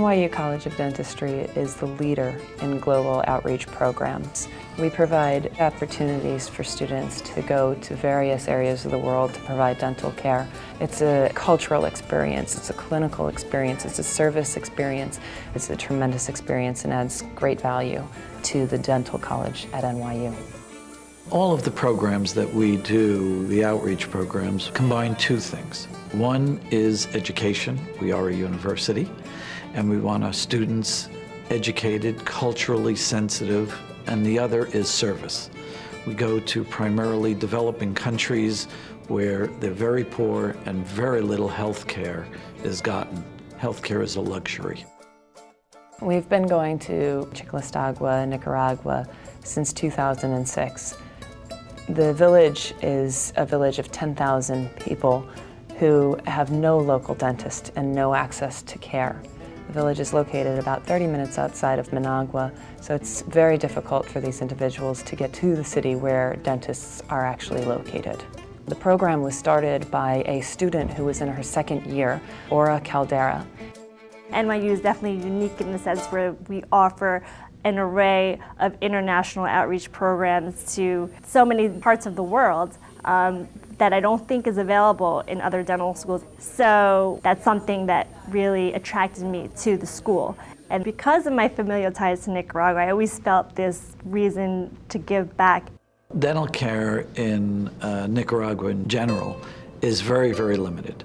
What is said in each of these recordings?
NYU College of Dentistry is the leader in global outreach programs. We provide opportunities for students to go to various areas of the world to provide dental care. It's a cultural experience, it's a clinical experience, it's a service experience. It's a tremendous experience and adds great value to the dental college at NYU. All of the programs that we do, the outreach programs, combine two things. One is education. We are a university, and we want our students educated, culturally sensitive, and the other is service. We go to primarily developing countries where they're very poor and very little health care is gotten. Health care is a luxury. We've been going to Chiquilistagua, Nicaragua, since 2006. The village is a village of 10,000 people who have no local dentist and no access to care. The village is located about 30 minutes outside of Managua, so it's very difficult for these individuals to get to the city where dentists are actually located. The program was started by a student who was in her second year, Aura Caldera. NYU is definitely unique in the sense where we offer an array of international outreach programs to so many parts of the world that I don't think is available in other dental schools. So that's something that really attracted me to the school. And because of my familial ties to Nicaragua, I always felt this reason to give back. Dental care in Nicaragua in general is very, very limited.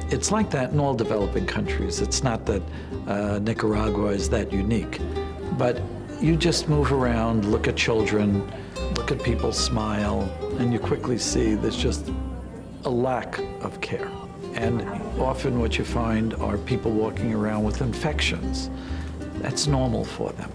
It's like that in all developing countries. It's not that Nicaragua is that unique. But you just move around, look at children, look at people smile, and you quickly see there's just a lack of care. And often what you find are people walking around with infections. That's normal for them.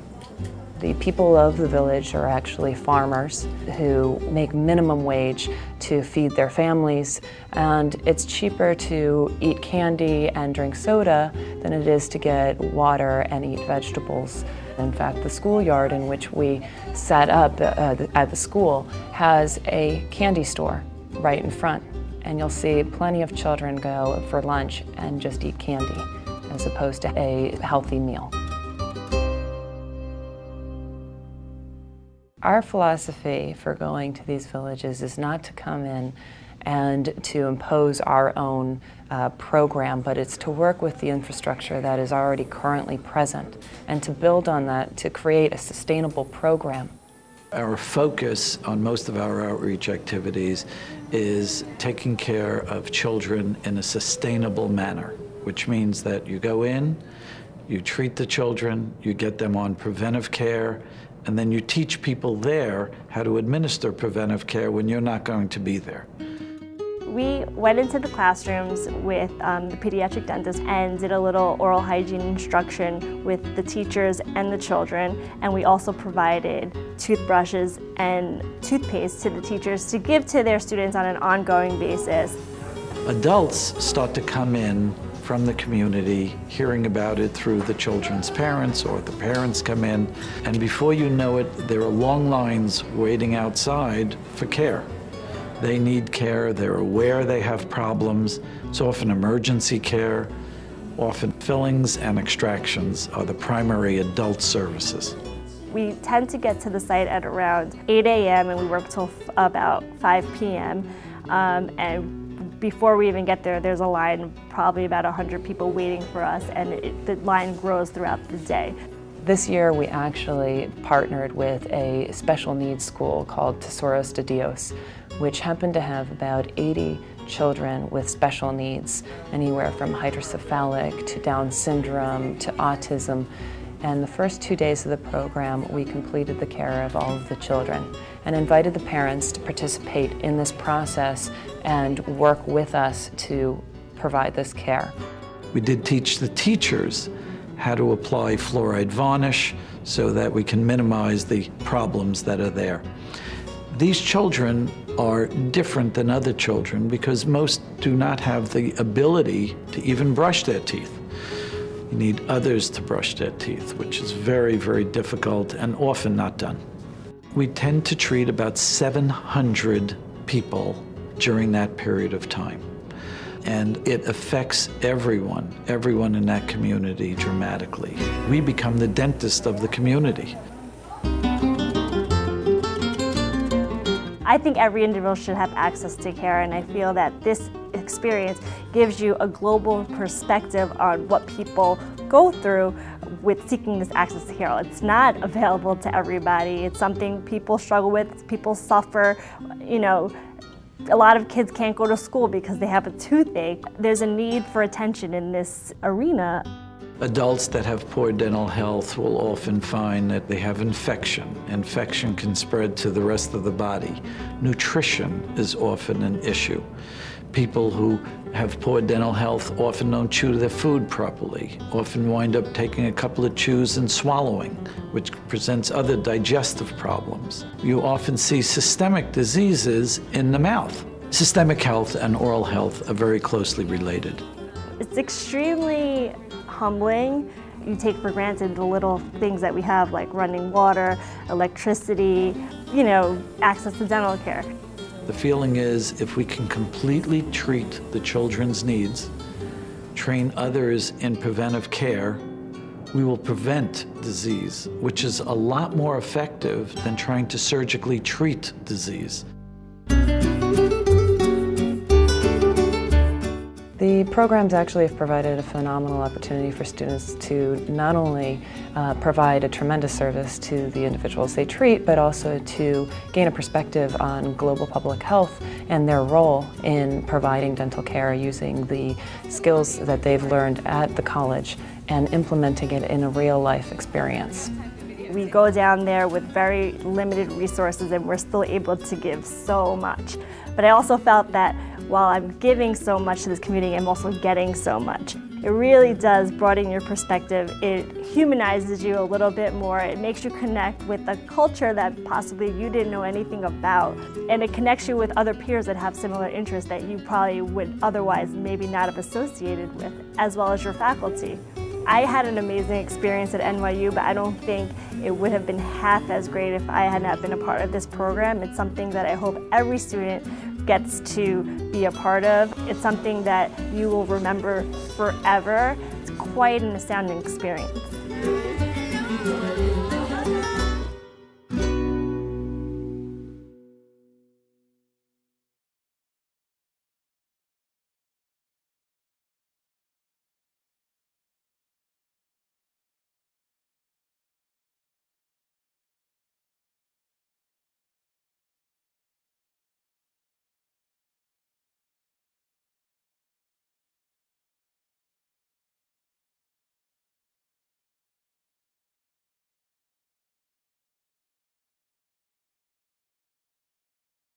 The people of the village are actually farmers who make minimum wage to feed their families, and it's cheaper to eat candy and drink soda than it is to get water and eat vegetables. In fact, the schoolyard in which we set up at the school has a candy store right in front, and you'll see plenty of children go for lunch and just eat candy as opposed to a healthy meal. Our philosophy for going to these villages is not to come in and to impose our own program, but it's to work with the infrastructure that is already currently present and to build on that to create a sustainable program. Our focus on most of our outreach activities is taking care of children in a sustainable manner, which means that you go in, you treat the children, you get them on preventive care, and then you teach people there how to administer preventive care when you're not going to be there. We went into the classrooms with the pediatric dentist and did a little oral hygiene instruction with the teachers and the children, and we also provided toothbrushes and toothpaste to the teachers to give to their students on an ongoing basis. Adults start to come in from the community, hearing about it through the children's parents, or the parents come in, and before you know it, there are long lines waiting outside for care. They need care, they're aware they have problems. It's often emergency care. Often fillings and extractions are the primary adult services. We tend to get to the site at around 8 a.m. and we work till about 5 p.m. And before we even get there, there's a line, probably about 100 people waiting for us, and the line grows throughout the day. This year we actually partnered with a special needs school called Tesoros de Dios, which happened to have about 80 children with special needs, anywhere from hydrocephalic to Down syndrome to autism. And the first 2 days of the program, we completed the care of all of the children and invited the parents to participate in this process and work with us to provide this care. We did teach the teachers how to apply fluoride varnish so that we can minimize the problems that are there. These children are different than other children because most do not have the ability to even brush their teeth. You need others to brush their teeth, which is very, very difficult and often not done. We tend to treat about 700 people during that period of time. and it affects everyone in that community dramatically. We become the dentist of the community. I think every individual should have access to care, and I feel that this experience gives you a global perspective on what people go through with seeking this access to care. It's not available to everybody. It's something people struggle with, people suffer. You know, a lot of kids can't go to school because they have a toothache. There's a need for attention in this arena. Adults that have poor dental health will often find that they have infection. Infection can spread to the rest of the body. Nutrition is often an issue. People who have poor dental health often don't chew their food properly, often wind up taking a couple of chews and swallowing, which presents other digestive problems. You often see systemic diseases in the mouth. Systemic health and oral health are very closely related. It's extremely humbling. You take for granted the little things that we have, like running water, electricity, you know, access to dental care. The feeling is if we can completely treat the children's needs, train others in preventive care, we will prevent disease, which is a lot more effective than trying to surgically treat disease. The programs actually have provided a phenomenal opportunity for students to not only provide a tremendous service to the individuals they treat, but also to gain a perspective on global public health and their role in providing dental care using the skills that they've learned at the college and implementing it in a real-life experience. We go down there with very limited resources and we're still able to give so much. But I also felt that while I'm giving so much to this community, I'm also getting so much. It really does broaden your perspective. It humanizes you a little bit more. It makes you connect with a culture that possibly you didn't know anything about. And it connects you with other peers that have similar interests that you probably would otherwise maybe not have associated with, as well as your faculty. I had an amazing experience at NYU, but I don't think it would have been half as great if I had not been a part of this program. It's something that I hope every student gets to be a part of. It's something that you will remember forever. It's quite an astounding experience.